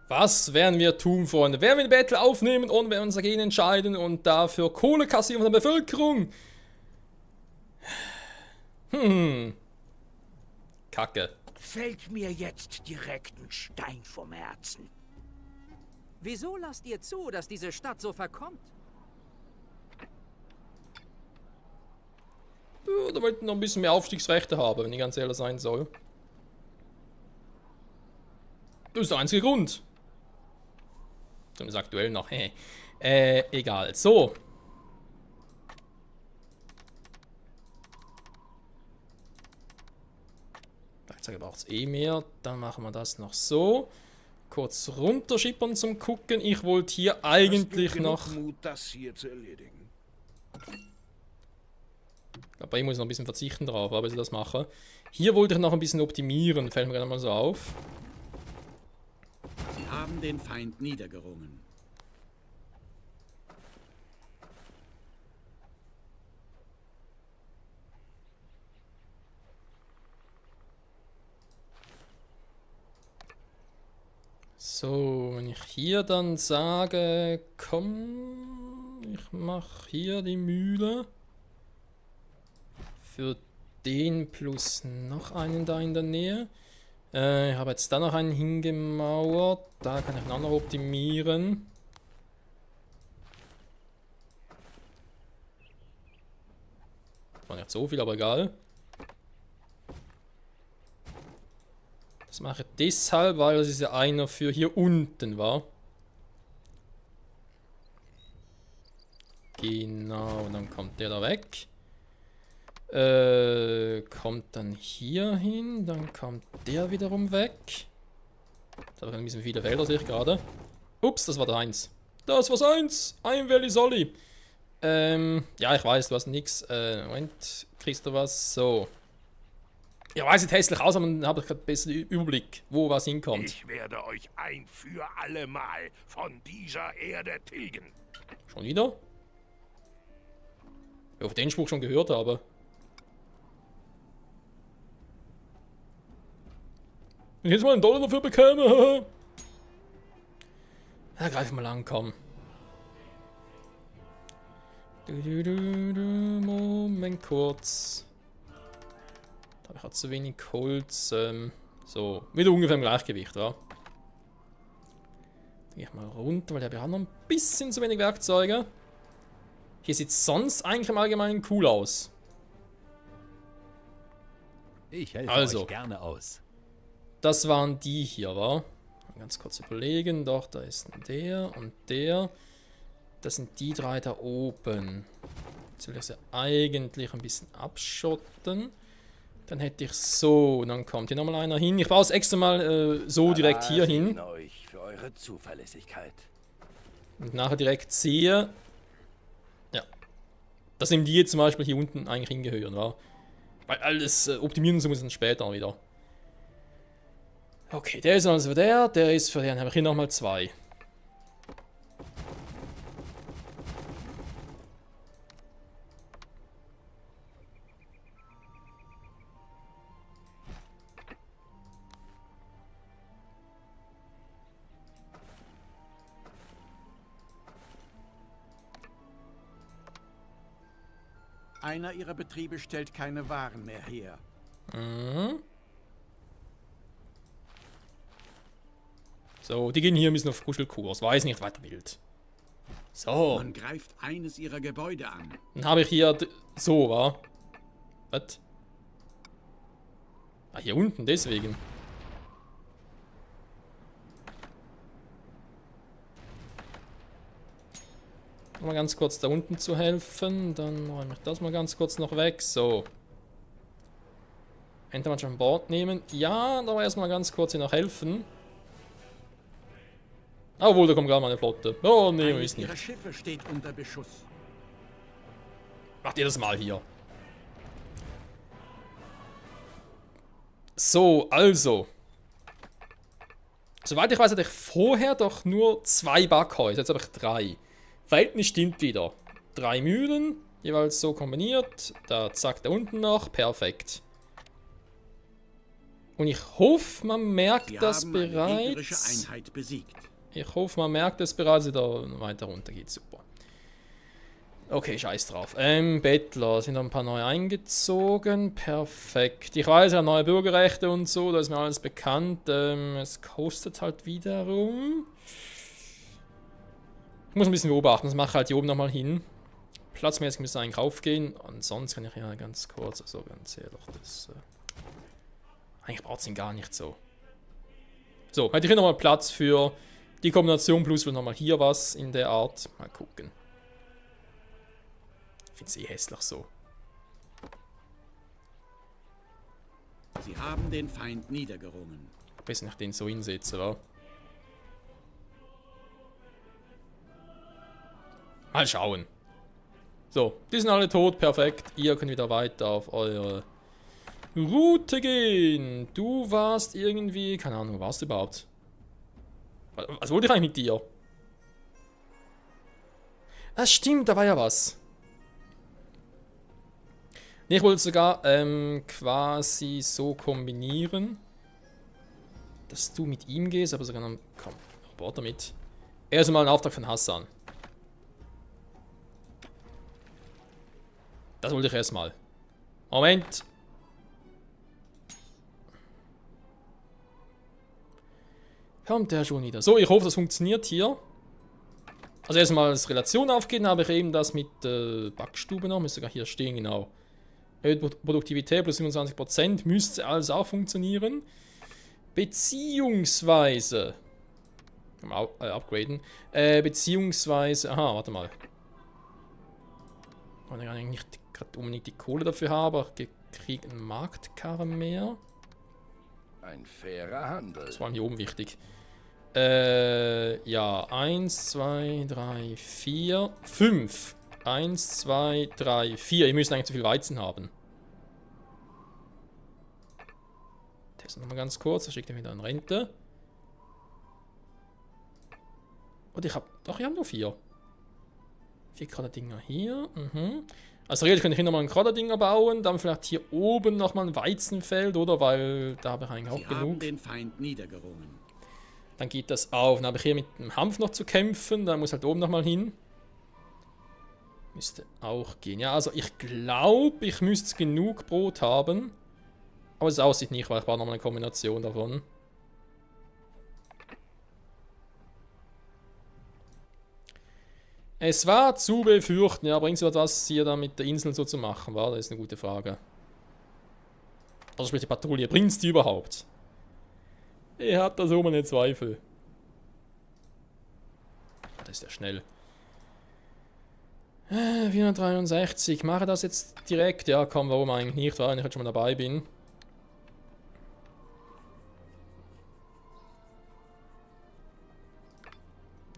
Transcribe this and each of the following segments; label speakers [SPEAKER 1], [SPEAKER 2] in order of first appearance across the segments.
[SPEAKER 1] Was werden wir tun, Freunde? Werden wir den Battle aufnehmen und werden uns dagegen entscheiden und dafür Kohle kassieren von der Bevölkerung? Kacke.
[SPEAKER 2] Fällt mir jetzt direkt ein Stein vom Herzen.
[SPEAKER 3] Wieso lasst ihr zu, dass diese Stadt so verkommt?
[SPEAKER 1] Ja, da wollten noch ein bisschen mehr Aufstiegsrechte haben, wenn ich ganz ehrlich sein soll. Das ist der einzige Grund. Zumindest aktuell noch. Egal. So. Werkzeuge braucht es eh mehr. Dann machen wir das noch so. Kurz runterschippern zum Gucken. Ich wollte hier eigentlich noch...
[SPEAKER 2] Mut, das hier zu erledigen.
[SPEAKER 1] Ich glaube, ich muss noch ein bisschen verzichten drauf, aber ich das mache. Hier wollte ich noch ein bisschen optimieren. Fällt mir gerade mal so auf.
[SPEAKER 4] Sie haben den Feind niedergerungen.
[SPEAKER 1] So, wenn ich hier dann sage, komm, ich mache hier die Mühle. Für den plus noch einen da in der Nähe. Ich habe jetzt da noch einen hingemauert. Da kann ich einen anderen optimieren. War nicht so viel, aber egal. Das mache ich deshalb, weil das ist ja einer für hier unten war. Genau, und dann kommt der da weg. Kommt dann hier hin, dann kommt der wiederum weg. Da habe ich ein bisschen viele Felder, sehe ich gerade. Ups, das war der 1. Das war's 1. Ein Valley Solly. Ja, ich weiß, du hast nix. Moment, kriegst du was? So. Ja, weiß nicht hässlich aus, aber dann habe ich gerade einen besseren Überblick, wo was hinkommt.
[SPEAKER 2] Ich werde euch ein für alle Mal von dieser Erde tilgen.
[SPEAKER 1] Schon wieder? Ich auf den Spruch schon gehört habe. Wenn ich jetzt mal einen Dollar dafür bekäme. Ja, greif mal an, komm. Moment kurz. Da habe ich halt zu wenig Holz. So, wieder ungefähr im Gleichgewicht, ja. Gehe ich mal runter, weil ich habe noch ein bisschen zu wenig Werkzeuge. Hier sieht es sonst eigentlich im Allgemeinen cool aus.
[SPEAKER 5] Ich helfe
[SPEAKER 1] Also.
[SPEAKER 5] euch gerne aus.
[SPEAKER 1] Das waren die hier, wa? Ganz kurz überlegen. Doch, da ist der und der. Das sind die drei da oben. Jetzt will ich sie eigentlich ein bisschen abschotten. Dann hätte ich so. Und dann kommt hier nochmal einer hin. Ich baue es extra mal so direkt hier hin.
[SPEAKER 6] Euch für eure Zuverlässigkeit.
[SPEAKER 1] Und nachher direkt sehe. Ja. Dass eben die jetzt zum Beispiel hier unten eigentlich hingehören, wa? Weil alles optimieren muss dann später wieder. Okay, der ist also für der ist für den. Dann habe ich hier nochmal 2.
[SPEAKER 4] Einer ihrer Betriebe stellt keine Waren mehr her.
[SPEAKER 1] Mhm. So, die gehen hier ein bisschen auf Kuschelkurs. Weiß nicht, weiter wild. So,
[SPEAKER 4] Man greift eines ihrer Gebäude an.
[SPEAKER 1] dann habe ich hier so, wa? Was? Ah, hier unten, deswegen. Mal ganz kurz da unten zu helfen. Dann räume ich das mal ganz kurz noch weg. So. Entermann an Bord nehmen. Ja, da war erstmal ganz kurz hier noch helfen. Obwohl, da kommt gerade mal eine Flotte. Oh, nee,
[SPEAKER 4] Eines
[SPEAKER 1] ist nicht.
[SPEAKER 4] ihrer Schiffe steht unter Beschuss.
[SPEAKER 1] Macht ihr das mal hier. So, also. Soweit ich weiß, hatte ich vorher doch nur 2 Backhäuser. Jetzt habe ich 3. Verhältnis stimmt wieder. 3 Mühlen, jeweils so kombiniert. Da zack, da unten noch. Perfekt. Und ich hoffe, man merkt
[SPEAKER 4] Sie
[SPEAKER 1] das
[SPEAKER 4] haben eine gegnerische
[SPEAKER 1] bereits.
[SPEAKER 4] Einheit besiegt.
[SPEAKER 1] Ich hoffe, man merkt es bereits, wieder weiter runter geht. Super. Okay, scheiß drauf. Bettler sind noch ein paar neu eingezogen. Perfekt. Ich weiß ja, neue Bürgerrechte und so, da ist mir alles bekannt. Es kostet halt wiederum. Ich muss ein bisschen beobachten, das mache ich halt hier oben nochmal hin. Platzmäßig müsste eigentlich aufgehen. Ansonsten kann ich ja ganz kurz, also ganz ehrlich, das. Eigentlich braucht es ihn gar nicht so. So, hätte ich hier nochmal Platz für die Kombination plus nochmal hier was in der Art. Mal gucken. Ich finde es eh hässlich so.
[SPEAKER 4] Sie haben den Feind niedergerungen.
[SPEAKER 1] Besser nicht den so hinsetzen, wa? Mal schauen. So, die sind alle tot, perfekt. Ihr könnt wieder weiter auf eure Route gehen. Du warst irgendwie... Keine Ahnung, wo warst du überhaupt? Was wollte ich eigentlich mit dir? Das stimmt, da war ja was. Ich wollte sogar quasi so kombinieren, dass du mit ihm gehst, aber sogar noch... Komm, Bord damit. Erstmal ein Auftrag von Hassan. Das wollte ich erstmal. Moment. Kommt der schon wieder. So, ich hoffe, das funktioniert hier. Also erstmal als Relation aufgehen, habe ich eben das mit Backstube noch. Müsste sogar hier stehen, genau. Produktivität plus 27%. Müsste alles auch funktionieren. Beziehungsweise... upgraden. Beziehungsweise... Aha, warte mal. Ich kann eigentlich nicht gerade unbedingt die Kohle dafür haben, aber ich kriege einen Marktkarren mehr.
[SPEAKER 6] Ein fairer Handel.
[SPEAKER 1] Das war mir hier oben wichtig. Ja, 1, 2, 3, 4, 5. 1, 2, 3, 4. Ihr müsst eigentlich zu viel Weizen haben. Testen nochmal ganz kurz, da schickt er wieder in Rente. Und ich habe... Doch, ich habe nur 4. 4 Kraderdinger hier. Also ich könnte hier nochmal einen Kraderdinger bauen, dann vielleicht hier oben nochmal ein Weizenfeld, oder? Weil da habe ich eigentlich auch
[SPEAKER 4] Sie
[SPEAKER 1] genug.
[SPEAKER 4] haben den Feind niedergerungen.
[SPEAKER 1] Dann geht das auf. Dann habe ich hier mit dem Hanf noch zu kämpfen. Dann muss halt oben nochmal hin. Müsste auch gehen. Ja, also ich glaube, ich müsste genug Brot haben. Aber es aussieht nicht, weil ich brauche nochmal eine Kombination davon. Es war zu befürchten. Ja, bringt es etwas hier da mit der Insel so zu machen, war? Das ist eine gute Frage. Also sprich die Patrouille. Bringt es die überhaupt? Ich hab da so meine Zweifel. Das ist ja schnell. 463. Mache das jetzt direkt. Ja, komm, warum eigentlich nicht, weil ich jetzt schon mal dabei bin.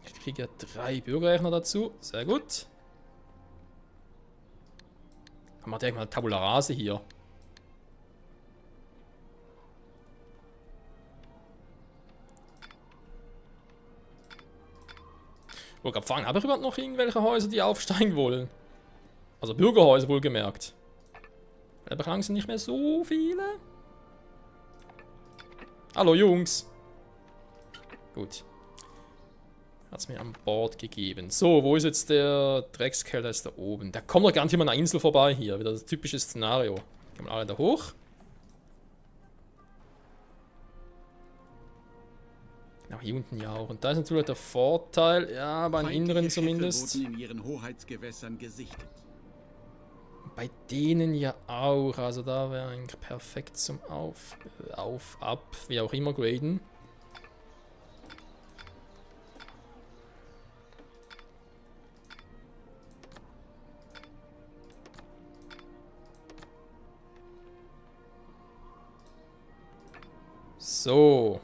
[SPEAKER 1] Ich kriege ja 3 Bürgerrechner dazu. Sehr gut. Haben wir direkt mal Tabula Rase hier. Ich wollte gerade fragen, habe ich überhaupt noch irgendwelche Häuser, die aufsteigen wollen? Also Bürgerhäuser wohlgemerkt. Da belangen sind nicht mehr so viele. Hallo Jungs. Gut. Hat es mir an Bord gegeben. So, wo ist jetzt der Dreckskerl? Der ist da oben. Da kommt doch gar nicht immer eine Insel vorbei hier. Wieder das typische Szenario. Gehen wir alle da hoch. Genau, hier unten ja auch. Und da ist natürlich der Vorteil, ja, beim Inneren zumindest.
[SPEAKER 4] Wurden in ihren Hoheitsgewässern gesichtet.
[SPEAKER 1] Bei denen ja auch. Also da wäre eigentlich perfekt zum ab, wie auch immer graden. So.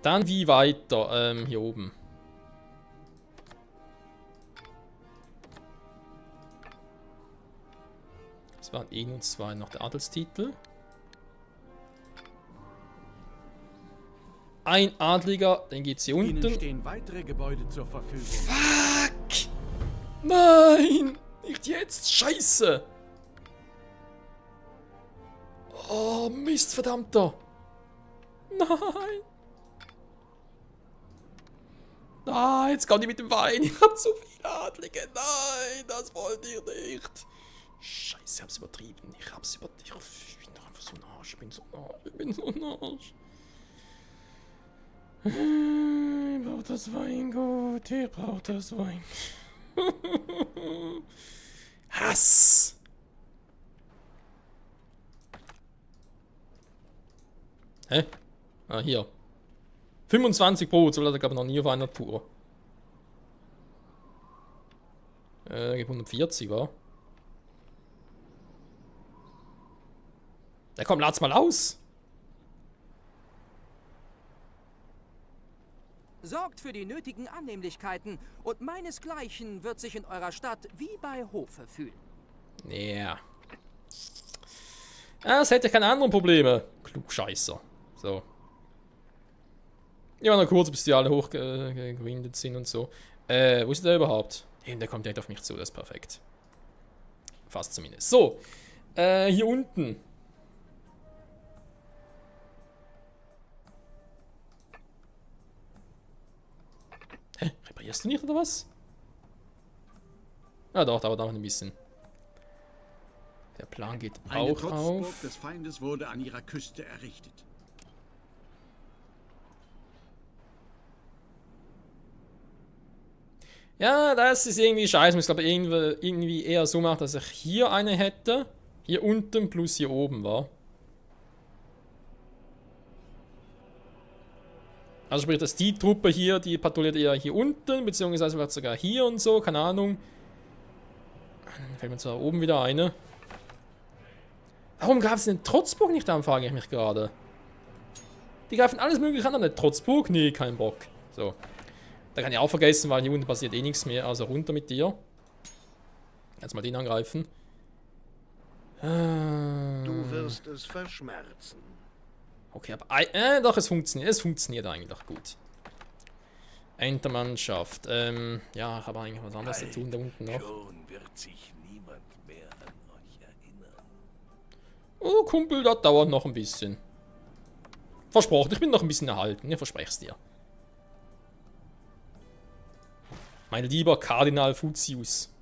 [SPEAKER 1] Dann wie weiter? Hier oben. Das waren und 2 noch der Adelstitel. Ein Adliger, den geht's hier
[SPEAKER 4] Ihnen
[SPEAKER 1] unten.
[SPEAKER 4] stehen weitere Gebäude zur Verfügung.
[SPEAKER 1] Fuck! Nein! Nicht jetzt! Scheiße! Oh, Mist, verdammter. Nein. Ah, jetzt kommt die mit dem Wein. Ich hab zu viele Adlige. Nein, das wollt ihr nicht. Scheiße, ich hab's übertrieben. Ich bin doch einfach so ein Arsch. Ich bin so ein Arsch. Ich brauch das Weingut. Ich brauch das Wein. Hass. Hä? Ah, hier. 25 Pro, so hat er noch nie auf einer Tour. Gibt 140, wa? Ja, komm, lad's mal aus.
[SPEAKER 3] Sorgt für die nötigen Annehmlichkeiten und meinesgleichen wird sich in eurer Stadt wie bei Hofe fühlen.
[SPEAKER 1] Ja. Ah, es hätte keine anderen Probleme. Klugscheißer. So. Ich war noch kurz, bis die alle hochgewindet sind und so. Wo ist der überhaupt? Hey, der kommt direkt auf mich zu, das ist perfekt. Fast zumindest. So. Hier unten. Hä? Reparierst du nicht, oder was? Ja doch, dauert auch ein bisschen. Der Plan geht
[SPEAKER 4] Eine
[SPEAKER 1] auch
[SPEAKER 4] Trutzburg
[SPEAKER 1] auf.
[SPEAKER 4] des Feindes wurde an ihrer Küste errichtet.
[SPEAKER 1] Ja, das ist irgendwie scheiße. Ich glaube, irgendwie eher so macht, dass ich hier eine hätte. Hier unten plus hier oben, war. Also sprich, dass die Truppe hier, die patrouilliert eher hier unten, beziehungsweise vielleicht sogar hier und so, keine Ahnung. Dann fällt mir zwar oben wieder eine. Warum gab es denn Trotzburg nicht an, frage ich mich gerade. Die greifen alles mögliche an, aber Trotzburg? Nee, kein Bock. So. Da kann ich auch vergessen, weil hier unten passiert eh nichts mehr. Also runter mit dir. Jetzt mal den angreifen.
[SPEAKER 2] Du wirst es verschmerzen.
[SPEAKER 1] Okay, aber doch, es funktioniert. Es funktioniert eigentlich doch gut. Entermannschaft. Ja, ich habe eigentlich was anderes zu tun da unten noch.
[SPEAKER 2] Schon wird sich niemand mehr an euch erinnern.
[SPEAKER 1] Oh, Kumpel, das dauert noch ein bisschen. Versprochen, ich bin noch ein bisschen erhalten. Ich verspreche es dir. Mein lieber Kardinal Fuzius.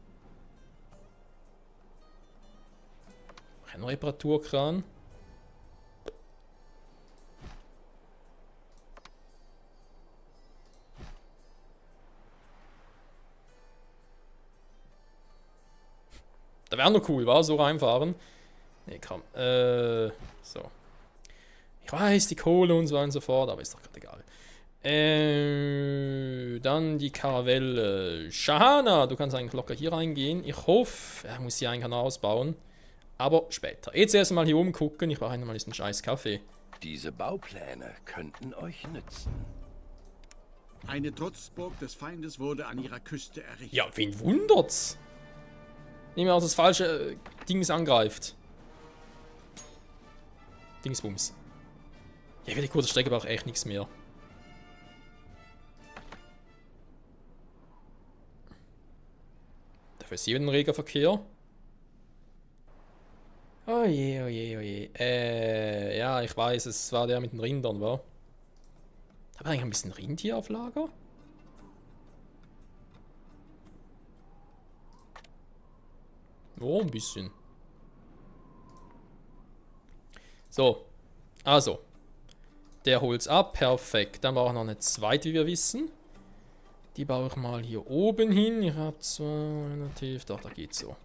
[SPEAKER 1] Ein Reparaturkran. Da wäre noch cool, war so reinfahren. Ne, komm. So. Ich weiß, die Kohle und so weiter und so fort, aber ist doch gerade egal. Dann die Karavelle. Shahana, du kannst eigentlich locker hier reingehen. Ich hoffe, er muss hier einen Kanal ausbauen. Aber später. Jetzt erstmal hier oben gucken. Ich brauche einmal diesen scheiß Kaffee.
[SPEAKER 6] Diese Baupläne könnten euch nützen.
[SPEAKER 4] Eine Trutzburg des Feindes wurde an ihrer Küste errichtet.
[SPEAKER 1] Ja, wen wundert's? Nehmen wir auch das falsche Dings angreift. Dingsbums. Ja, für die kurze Strecke braucht echt nichts mehr. Dafür ist hier ein reger Verkehr. Oh je, oh je, oh je. Ja, ich weiß, es war der mit den Rindern, war. Haben wir eigentlich ein bisschen Rentier auf Lager? Oh, ein bisschen. So. Also. Der holt's ab. Perfekt. Dann brauche ich noch eine zweite, wie wir wissen. Die baue ich mal hier oben hin. Ich habe zwar relativ... Doch, da geht's so.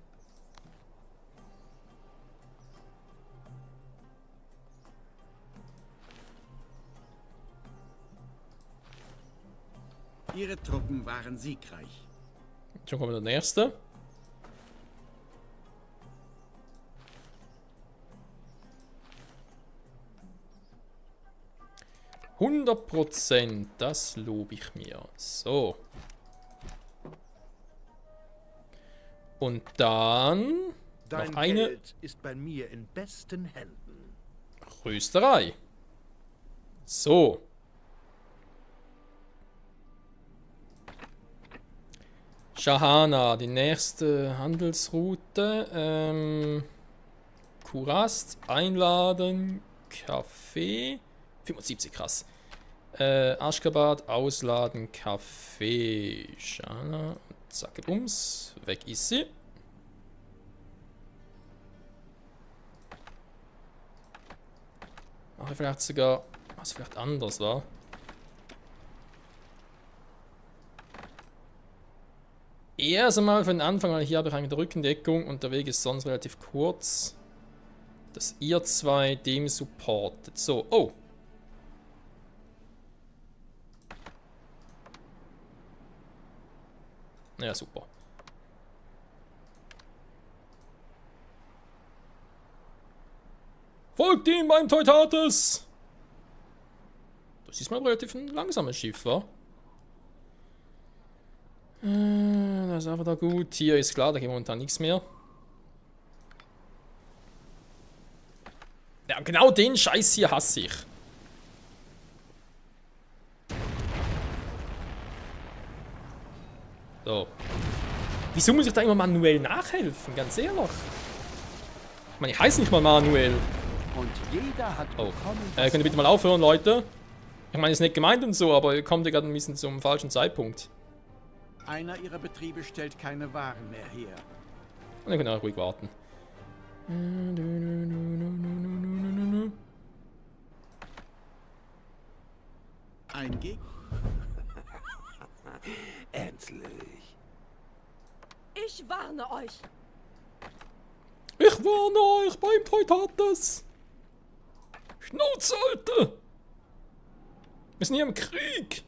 [SPEAKER 4] Ihre Truppen waren siegreich.
[SPEAKER 1] Schon kommt der nächste. $100%, das lobe ich mir. So. Und dann
[SPEAKER 2] Dein
[SPEAKER 1] noch eine
[SPEAKER 2] Geld ist bei mir in besten Händen.
[SPEAKER 1] Rösterei. So. Shahana, die nächste Handelsroute. Kurast, einladen, Kaffee. 75, krass. Aschgabat, ausladen, Kaffee. Shana, zack, bums. Weg ist sie. Mache vielleicht sogar, was vielleicht anders war. Erst einmal von Anfang an, hier habe ich eigentlich eine Rückendeckung und der Weg ist sonst relativ kurz. Dass ihr zwei dem supportet. So, oh. Ja, super. Folgt ihm beim Teutates! Das ist mal relativ ein langsames Schiff, wa? Das ist aber da gut. Hier ist klar, da geht momentan nichts mehr. Ja, genau den Scheiß hier hasse ich. So. Wieso muss ich da immer manuell nachhelfen? Ganz ehrlich. Ich meine, ich heiße nicht mal Manuel.
[SPEAKER 7] Und jeder hat
[SPEAKER 1] Oh.
[SPEAKER 7] bekommen,
[SPEAKER 1] Könnt ihr bitte mal aufhören, Leute? Ich meine, ist nicht gemeint und so, aber ihr kommt ja gerade ein bisschen zum falschen Zeitpunkt.
[SPEAKER 4] Einer ihrer Betriebe stellt keine Waren mehr her.
[SPEAKER 1] Und dann könnt ihr auch ruhig warten.
[SPEAKER 4] Ein Gegner.
[SPEAKER 6] Endlich.
[SPEAKER 8] Ich warne euch.
[SPEAKER 1] Ich warne euch beim Teutates. Schnauze, Alte. Wir sind hier im Krieg.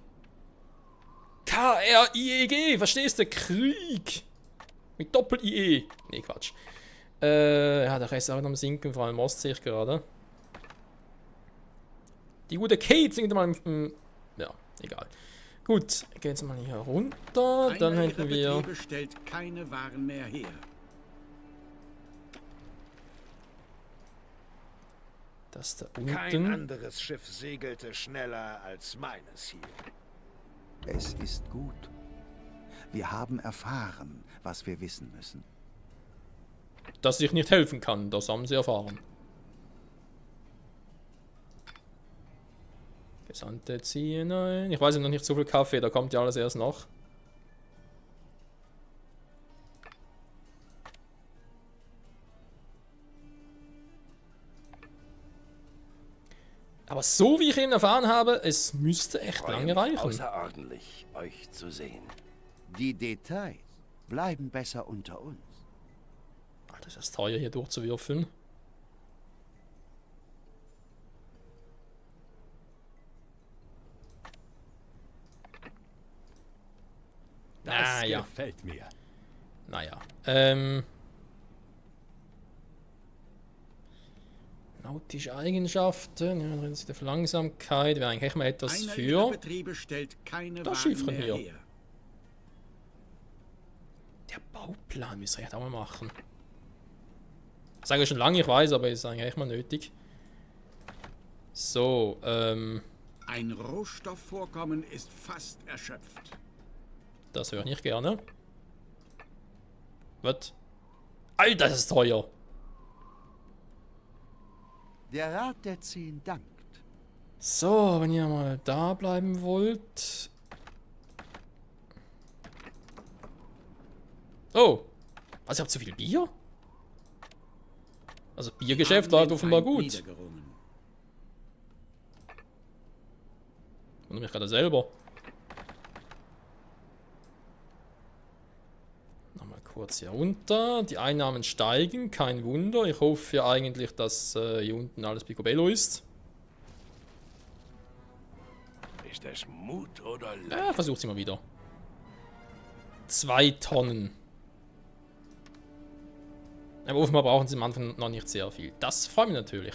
[SPEAKER 1] K-R-I-E-G, verstehst du? Krieg. Mit Doppel-I-E. Nee, Quatsch. Ja, der Rest ist auch noch am Sinken, vor allem Ost sehe ich gerade. Die gute Kate singt mal im... Ja, egal. Gut, gehen jetzt mal hier runter. Dann
[SPEAKER 4] Einer
[SPEAKER 1] hätten
[SPEAKER 4] ihrer
[SPEAKER 1] wir...
[SPEAKER 4] Betriebe stellt keine Waren mehr her.
[SPEAKER 1] Das da
[SPEAKER 2] Kein
[SPEAKER 1] unten.
[SPEAKER 2] anderes Schiff segelte schneller als meines hier.
[SPEAKER 7] es ist gut. Wir haben erfahren, was wir wissen müssen.
[SPEAKER 1] Dass ich nicht helfen kann, das haben sie erfahren. Gesandte ziehen ein. Ich weiß noch nicht so viel Kaffee, da kommt ja alles erst noch. Aber so wie ich eben erfahren habe, es müsste echt
[SPEAKER 6] Freue
[SPEAKER 1] lange
[SPEAKER 6] mich
[SPEAKER 1] reichen.
[SPEAKER 6] außerordentlich, euch zu sehen.
[SPEAKER 7] Die Details bleiben besser unter uns.
[SPEAKER 1] Alter, ist das teuer hier durchzuwürfeln.
[SPEAKER 5] Das
[SPEAKER 1] ja.
[SPEAKER 5] gefällt mir.
[SPEAKER 1] Naja. Nautische Eigenschaften, ja, drin ist die Verlangsamkeit, wäre eigentlich mal etwas
[SPEAKER 4] Einer ihrer
[SPEAKER 1] für.
[SPEAKER 4] Betriebe stellt keine
[SPEAKER 1] Das
[SPEAKER 4] Waren
[SPEAKER 1] Schiffchen
[SPEAKER 4] mehr
[SPEAKER 1] hier.
[SPEAKER 4] her.
[SPEAKER 1] Der Bauplan müsste ich echt auch mal machen. Das sage ich schon lange, ich weiß, aber ist eigentlich echt mal nötig. So,
[SPEAKER 4] Ein Rohstoffvorkommen ist fast erschöpft.
[SPEAKER 1] das höre ich nicht gerne. Was? Alter, das ist teuer.
[SPEAKER 7] Der Rat der 10 dankt.
[SPEAKER 1] So, wenn ihr mal da bleiben wollt. Oh. Also, ihr habt so viel Bier? Also, Biergeschäft
[SPEAKER 4] Haben
[SPEAKER 1] läuft
[SPEAKER 4] den
[SPEAKER 1] offenbar
[SPEAKER 4] Feind
[SPEAKER 1] gut.
[SPEAKER 4] niedergerungen.
[SPEAKER 1] Und mich gerade selber. Nochmal kurz hier runter. Die Einnahmen steigen, kein Wunder. Ich hoffe ja eigentlich, dass hier unten alles picobello ist.
[SPEAKER 2] Ist es Mut oder
[SPEAKER 1] Ja, versucht's immer wieder. 2 Tonnen. Aber offenbar brauchen sie am Anfang noch nicht sehr viel. Das freut mich natürlich.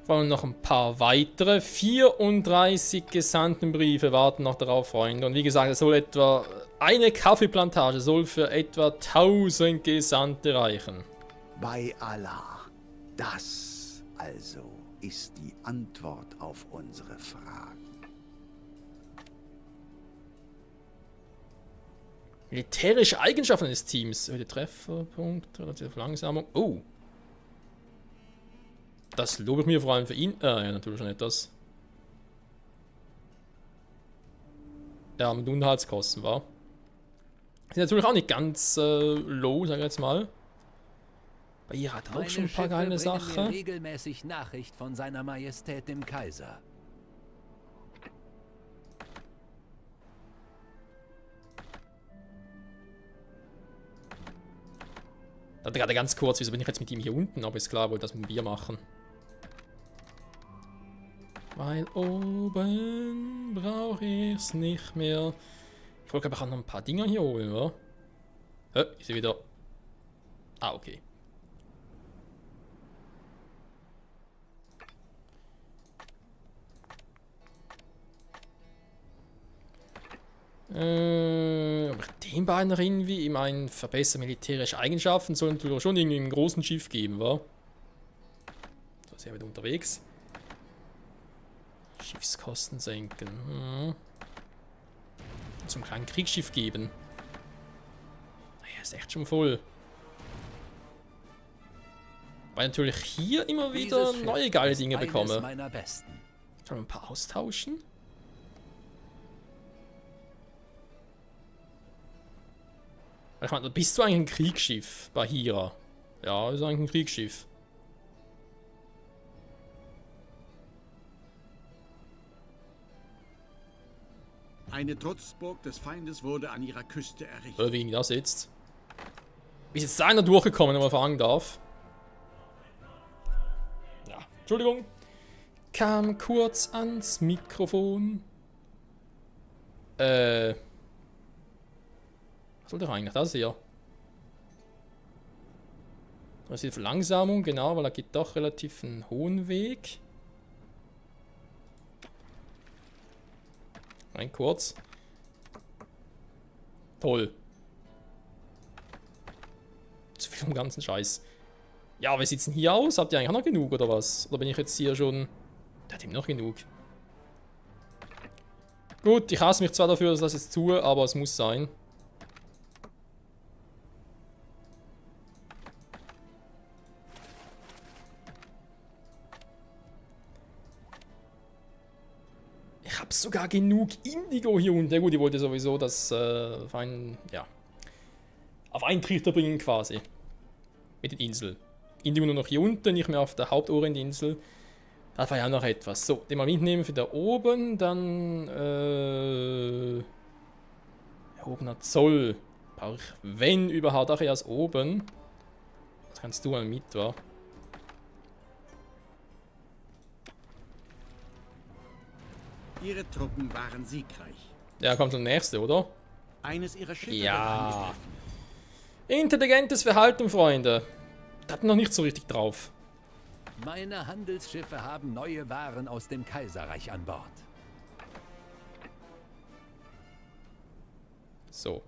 [SPEAKER 1] Vor allem noch ein paar weitere. 34 Gesandtenbriefe warten noch darauf, Freunde. Und wie gesagt, es soll etwa eine Kaffeeplantage soll für etwa 1000 Gesandte reichen.
[SPEAKER 7] Bei Allah. Das also ist die Antwort auf unsere Fragen.
[SPEAKER 1] Militärische Eigenschaften des Teams. Höhe Trefferpunkt, relative Verlangsamung. Oh. Das lobe ich mir vor allem für ihn. Ja, natürlich schon etwas. Ja, mit Unterhaltskosten, war. Sind natürlich auch nicht ganz low, sag ich jetzt mal. Bei ihr hat auch schon ein paar geile Sachen.
[SPEAKER 9] Regelmäßig Nachricht von seiner Majestät dem Kaiser.
[SPEAKER 1] Da gerade ganz kurz, wieso bin ich jetzt mit ihm hier unten? Aber ist klar, wollte das mit dem Bier machen. Weil oben brauche ich es nicht mehr. Ich wollte, glaube ich, auch noch ein paar Dinger hier holen, oder? Ist sie wieder... Ah, okay. Aber den beiden irgendwie, ich meine, verbesserte militärische Eigenschaften sollen natürlich schon irgendwie im großen Schiff geben, wa? So ist er wieder unterwegs. Schiffskosten senken. Zum kleinen Kriegsschiff geben. Naja, ist echt schon voll. Weil natürlich hier immer wieder neue geile Dinge bekomme. Sollen wir ein paar austauschen? Ich meine, bist du eigentlich ein Kriegsschiff bei Hira? Ja, ist eigentlich ein Kriegsschiff.
[SPEAKER 4] Eine Trutzburg des Feindes wurde an ihrer Küste errichtet.
[SPEAKER 1] Wie ging das jetzt? Wie ist jetzt einer durchgekommen, wenn man fragen darf? Ja, Entschuldigung. Kam kurz ans Mikrofon. Was soll der eigentlich? Das hier. Das ist die Verlangsamung, genau, weil er geht doch relativ einen hohen Weg. Rein kurz. Toll. Zu viel vom ganzen Scheiß. Ja, wir sitzen hier aus. Habt ihr eigentlich auch noch genug, oder was? Oder bin ich jetzt hier schon... Der hat ihm noch genug. Gut, ich hasse mich zwar dafür, dass ich das jetzt tue, aber es muss sein. Ich habe sogar genug Indigo hier unten. Ja gut, ich wollte sowieso das auf einen Trichter bringen quasi. Mit den Inseln. Indigo nur noch hier unten, nicht mehr auf der Hauptohrinsel. Da war ja auch noch etwas. So, den mal mitnehmen für da oben. Dann erhobener Zoll. Brauche ich, wenn überhaupt, auch erst oben. Das kannst du mal mit, wa?
[SPEAKER 4] Ihre Truppen waren siegreich.
[SPEAKER 1] Ja, kommt der nächste, oder?
[SPEAKER 4] Eines ihrer Schiffe
[SPEAKER 1] Ja.
[SPEAKER 4] wurde angegriffen.
[SPEAKER 1] Intelligentes Verhalten, Freunde. Das hat noch nicht so richtig drauf.
[SPEAKER 9] Meine Handelsschiffe haben neue Waren aus dem Kaiserreich an Bord.
[SPEAKER 1] So.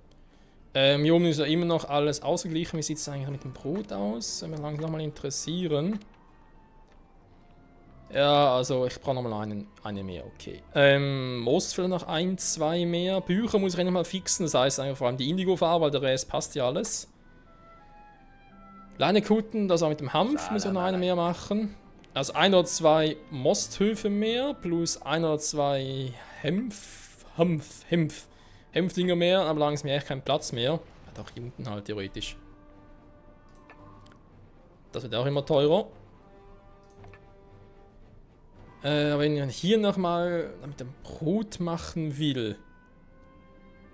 [SPEAKER 1] Hier oben ist ja immer noch alles ausgeglichen. Wie sieht es eigentlich mit dem Brot aus? Wenn wir langsam mal interessieren. Ja, also ich brauche nochmal eine mehr, okay. Most vielleicht noch 1, 2 mehr. Bücher muss ich nochmal fixen, das heißt einfach vor allem die Indigo-Farbe, weil der Rest passt ja alles. Leinekutten, das auch mit dem Hanf, muss ich noch eine mehr machen. Also 1 oder 2 Mosthöfe mehr, plus 1 oder 2 Hemfdinger mehr, aber langsam echt keinen Platz mehr. Hat auch hier unten halt theoretisch. Das wird auch immer teurer. Wenn ich hier nochmal mit dem Brot machen will,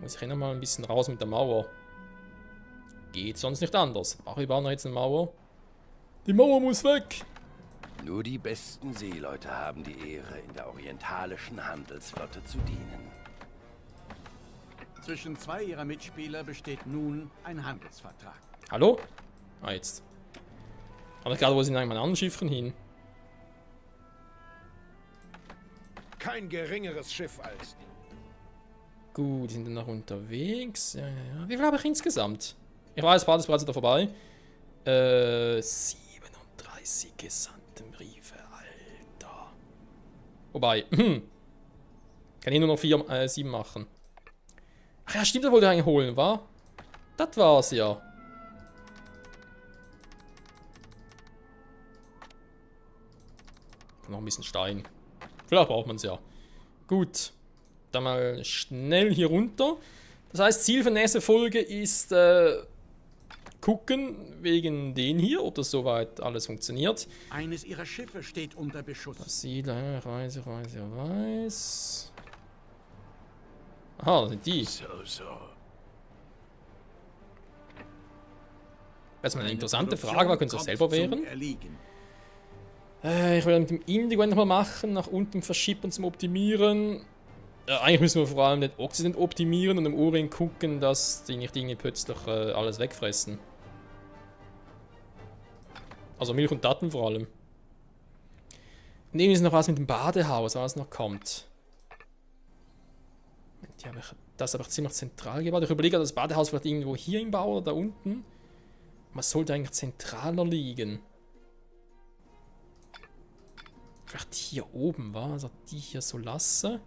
[SPEAKER 1] muss ich hier nochmal ein bisschen raus mit der Mauer. Geht sonst nicht anders. Ach, wir bauen jetzt eine Mauer. Die Mauer muss weg!
[SPEAKER 6] Nur die besten Seeleute haben die Ehre, in der orientalischen Handelsflotte zu dienen.
[SPEAKER 4] Zwischen zwei ihrer Mitspieler besteht nun ein Handelsvertrag.
[SPEAKER 1] Hallo? Ah, jetzt. Aber gerade, wo sind eigentlich meine anderen Schiffen hin?
[SPEAKER 2] Kein geringeres Schiff als...
[SPEAKER 1] Gut, die sind dann noch unterwegs. Ja. Wie viel habe ich insgesamt? Ich weiß, Part ist bereits wieder vorbei. 37 Gesandtenbriefe, Alter. Wobei, kann ich nur noch 7 machen. Ach ja, stimmt, das wollte ich eigentlich holen, wa? Das war's ja. Noch ein bisschen Stein. Vielleicht braucht man es ja. Gut. Dann mal schnell hier runter. Das heißt, Ziel von nächster Folge ist gucken wegen den hier, ob das soweit alles funktioniert.
[SPEAKER 4] Eines ihrer Schiffe steht unter Beschuss.
[SPEAKER 1] Reise. Aha, das sind die.
[SPEAKER 2] So.
[SPEAKER 1] Das ist mal eine interessante
[SPEAKER 4] Produktion
[SPEAKER 1] Frage, was können Sie
[SPEAKER 4] kommt
[SPEAKER 1] selber
[SPEAKER 4] zum
[SPEAKER 1] wehren?
[SPEAKER 4] Erliegen.
[SPEAKER 1] Ich will mit dem Indigo nochmal machen, nach unten verschippen zum Optimieren. Eigentlich müssen wir vor allem den Oxidant optimieren und im Urin gucken, dass die nicht irgendwie plötzlich alles wegfressen. Also Milch und Daten vor allem. Und irgendwie ist noch was mit dem Badehaus, was noch kommt. Moment, ja, das ist aber ziemlich zentral gebaut. Ich überlege, das Badehaus vielleicht irgendwo hier im Bau oder da unten. Was sollte eigentlich zentraler liegen? Vielleicht hier oben, war? Also die hier so lasse.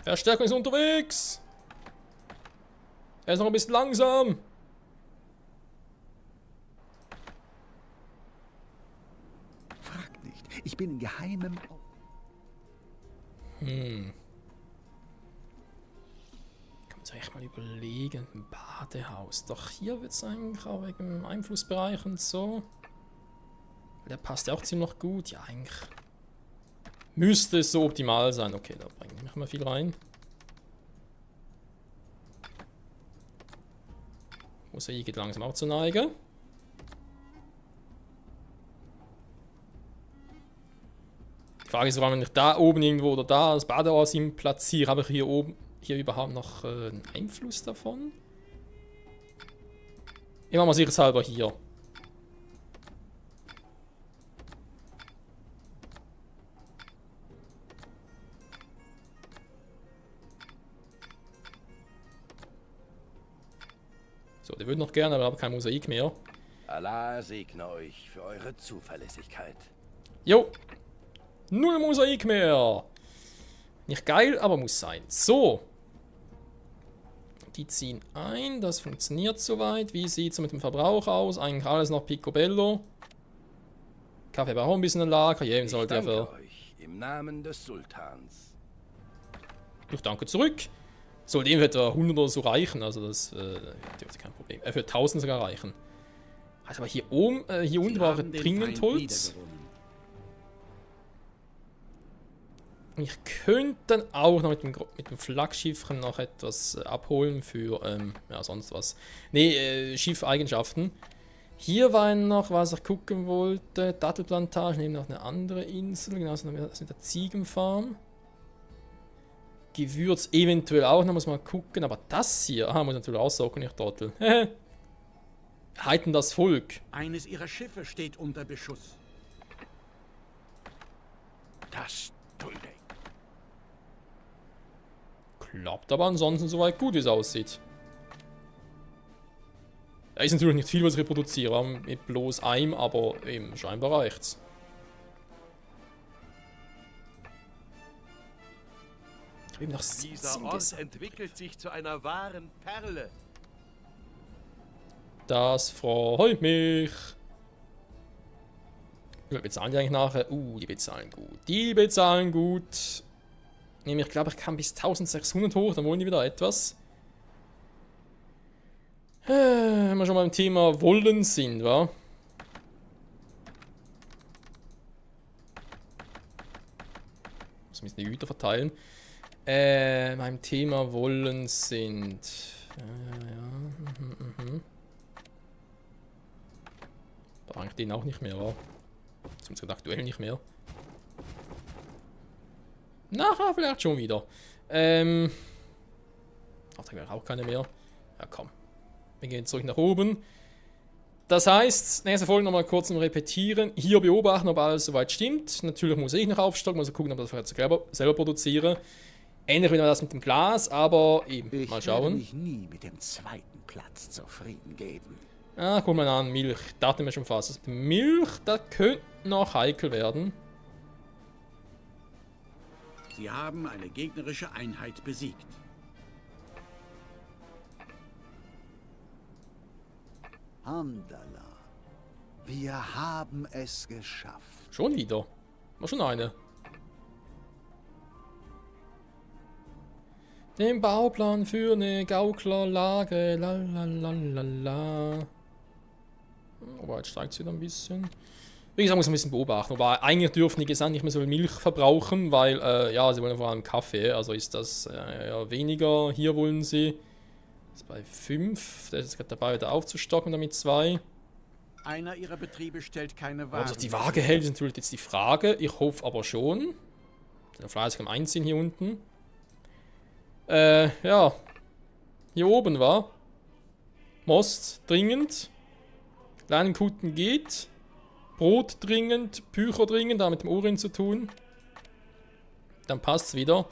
[SPEAKER 1] Verstärkung ist unterwegs. Er ist noch ein bisschen langsam.
[SPEAKER 7] Frag nicht. Ich bin in geheimem...
[SPEAKER 1] Kann man sich echt mal überlegen. Ein Badehaus. Doch hier wird es eigentlich auch wegen dem Einflussbereich und so. Der passt ja auch ziemlich gut. Ja, eigentlich müsste es so optimal sein. Okay, da bringe ich mal viel rein. Mosaik geht langsam auch zur Neige. Die Frage ist, wenn ich da oben irgendwo oder da das Badehaus platziere, habe ich hier oben überhaupt noch einen Einfluss davon? Ich mache mal sicherheitshalber hier. So, der würde noch gerne, aber ich habe kein Mosaik mehr.
[SPEAKER 6] Allah segne euch für eure Zuverlässigkeit.
[SPEAKER 1] Jo! 0 Mosaik mehr! Nicht geil, aber muss sein. So. Die ziehen ein, das funktioniert soweit. Wie sieht es mit dem Verbrauch aus? Eigentlich alles noch picobello. Kaffee braucht auch ein bisschen ein Lager. Jedem sollte er für...
[SPEAKER 6] euch im Namen des Sultans.
[SPEAKER 1] Ich danke zurück. Soll dem etwa 100 oder so reichen, also das dürfte kein Problem. Er wird 1000 sogar reichen. Also aber hier oben, hier unten war dringend Holz. Und ich könnte dann auch noch mit dem Flaggschiffchen noch etwas abholen für, ja, sonst was. Ne, Schiffeigenschaften. Hier war noch, was ich gucken wollte. Dattelplantage, neben noch eine andere Insel, genauso das mit der Ziegenfarm. Gewürz eventuell auch noch, muss mal gucken. Aber das hier, aha, muss ich natürlich aussagen, nicht Trottel. Heiten das Volk.
[SPEAKER 4] Eines ihrer Schiffe steht unter Beschuss.
[SPEAKER 2] Das dulde.
[SPEAKER 1] Klappt aber ansonsten soweit gut, wie es aussieht. Da ist natürlich nicht viel, was ich reproduziere, mit bloß einem, aber eben scheinbar reicht's. Noch
[SPEAKER 2] Dieser Ort entwickelt sich zu einer wahren Perle.
[SPEAKER 1] Das freut mich. Wie viel bezahlen die eigentlich nachher? Die bezahlen gut. Die bezahlen gut. Ich glaube, ich kann bis 1600 hoch, dann wollen die wieder etwas. Wenn wir schon beim Thema Wollen sind, wa? Muss ein bisschen die Güter verteilen. Beim Thema Wollen sind... Da eigentlich den auch nicht mehr, wa? Zumindest aktuell nicht mehr. Nachher vielleicht schon wieder. Ach, da auch keine mehr. Ja, komm. Wir gehen zurück nach oben. Das heißt, nächste Folge nochmal kurz zum Repetieren. Hier beobachten, ob alles soweit stimmt. Natürlich muss ich noch aufstocken, muss gucken, ob ich das selber produziere. Ähnlich wie das mit dem Glas, aber eben, mal schauen.
[SPEAKER 7] Ich werde mich nie mit dem zweiten Platz zufrieden geben.
[SPEAKER 1] Ah, guck mal an, Milch. Dachte mir schon fast. Also Milch, das könnte noch heikel werden.
[SPEAKER 4] Sie haben eine gegnerische Einheit besiegt.
[SPEAKER 7] Hamdallah. Wir haben es geschafft.
[SPEAKER 1] Schon wieder. War schon eine. Den Bauplan für eine Gauklerlage. Lalalala. Aber jetzt steigt es wieder ein bisschen. Wie gesagt, muss man ein bisschen beobachten. Aber eigentlich dürfen die Gesandten nicht mehr so viel Milch verbrauchen, weil, ja, sie wollen vor allem Kaffee. Also ist das ja, weniger. Hier wollen sie. Das ist bei 5. Der ist gerade dabei, wieder aufzustocken, damit 2.
[SPEAKER 4] Einer ihrer Betriebe stellt keine
[SPEAKER 1] Ob
[SPEAKER 4] Waren.
[SPEAKER 1] sich die Waage hält, ist natürlich jetzt die Frage. Ich hoffe aber schon. Der fleißig am Einziehen hier unten. Ja. Hier oben war. Most dringend. Kleinen Kutten geht. Brot dringend. Bücher dringend. Da mit dem Urin zu tun. Dann passt's wieder.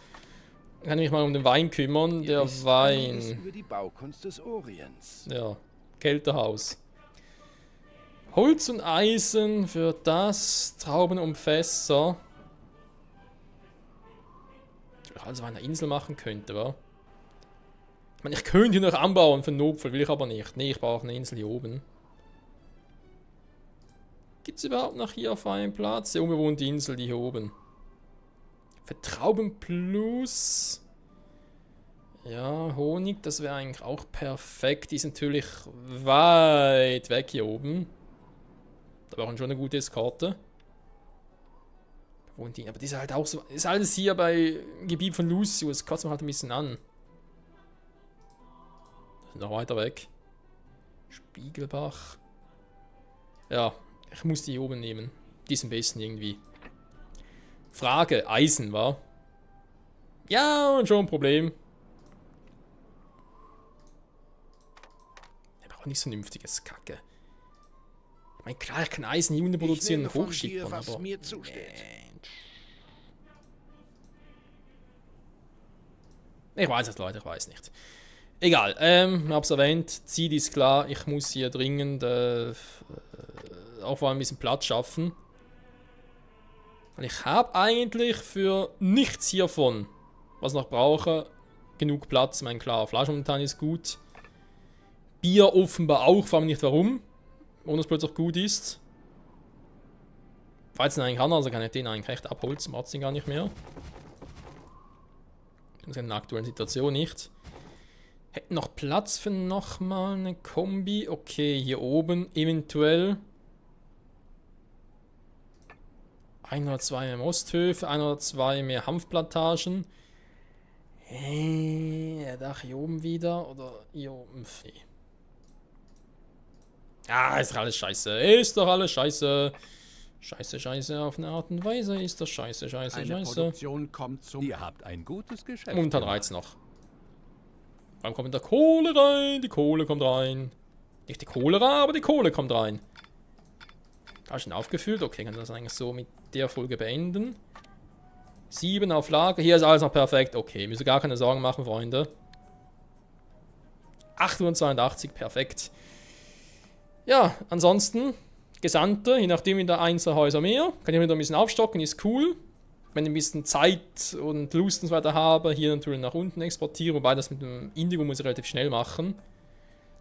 [SPEAKER 1] Dann kann ich mich mal um den Wein kümmern. Der Wein.
[SPEAKER 6] Über die Baukunst des Orients.
[SPEAKER 1] Ja. Kältehaus. Holz und Eisen für das. Trauben und Fässer. Also eine Insel machen könnte, wa? Ich meine, ich könnte hier noch anbauen für den Notfall, will ich aber nicht. Nee, ich brauche eine Insel hier oben. Gibt es überhaupt noch hier auf einem Platz? Die unbewohnte Insel, die hier oben. Für Trauben plus. Ja, Honig, das wäre eigentlich auch perfekt. Die sind natürlich weit weg hier oben. Da brauchen schon eine gute Eskorte. Aber die ist halt auch so. Ist alles hier bei Gebiet von Lucius. Kotzt man halt ein bisschen an. Noch weiter weg. Spiegelbach. Ja, ich muss die hier oben nehmen. Die ist am besten irgendwie. Frage: Eisen, war? Ja, und schon ein Problem. Der braucht nicht so vernünftiges Kacke. Ich meine, klar, ich kann Eisen hier unten produzieren und hochschicken, aber.
[SPEAKER 2] mir zusteht.
[SPEAKER 1] Ich weiß es, Leute, ich weiß nicht. Egal, ich hab's erwähnt, Ziel ist klar, ich muss hier dringend auch vor allem ein bisschen Platz schaffen. Und ich habe eigentlich für nichts hiervon, was ich noch brauche, genug Platz. Ich meine, klar, Fleisch momentan ist gut. Bier offenbar auch, frage mich nicht warum. Ohne es plötzlich gut ist. Falls den eigentlich kann, also kann ich den eigentlich recht abholzen, macht den gar nicht mehr. Das ist in der aktuellen Situation nicht. Hätten noch Platz für nochmal eine Kombi. Okay, hier oben eventuell 1 oder 2 mehr Mosthöfe, 1 oder 2 mehr Hanfplantagen. Da hier oben wieder oder hier oben. Ja, ist doch alles scheiße. Ist doch alles scheiße. Scheiße, auf eine Art und Weise ist das scheiße.
[SPEAKER 4] Eine Produktion kommt zum...
[SPEAKER 9] Ihr habt ein gutes Geschäft.
[SPEAKER 1] Momentan reizt noch. Wann kommt da Kohle rein? Die Kohle kommt rein. Nicht die Cholera, aber die Kohle kommt rein. Da ist schon aufgefüllt. Okay, kann das eigentlich so mit der Folge beenden. 7 auf Lager. Hier ist alles noch perfekt. Okay, müssen gar keine Sorgen machen, Freunde. 882, perfekt. Ja, ansonsten, Gesandte, je nachdem in der Einzelhäuser mehr. Kann ich wieder ein bisschen aufstocken, ist cool. Wenn ich ein bisschen Zeit und Lust und so weiter habe, hier natürlich nach unten exportieren, wobei das mit dem Indigo muss ich relativ schnell machen.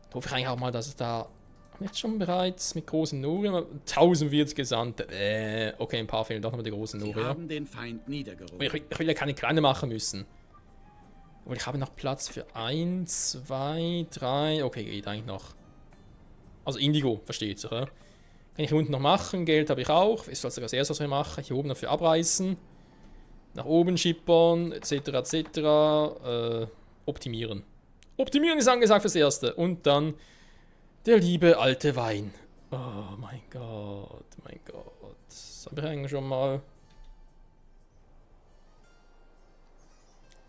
[SPEAKER 1] Da hoffe ich eigentlich auch mal, dass es da jetzt schon bereits mit großen Noria 1040 Gesandte. Okay, ein paar fehlen doch noch mit der großen
[SPEAKER 4] Sie
[SPEAKER 1] Noria.
[SPEAKER 4] haben den Feind niedergerungen.
[SPEAKER 1] Ich will ja keine kleine machen müssen. Aber ich habe noch Platz für 1, 2, 3. Okay, geht eigentlich noch. Also Indigo, versteht sich, ja? Kann ich hier unten noch machen. Geld habe ich auch. Ist also das erste, was ich mache. Hier oben dafür abreißen. Nach oben schippern, etc. etc. Optimieren. Optimieren ist angesagt fürs Erste. Und dann der liebe alte Wein. Oh mein Gott, mein Gott. Das habe ich eigentlich schon mal.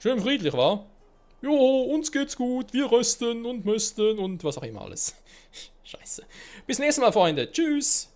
[SPEAKER 1] Schön friedlich, war? Jo, uns geht's gut. Wir rösten und müssten und was auch immer alles. Scheiße. Bis nächstes Mal, Freunde. Tschüss.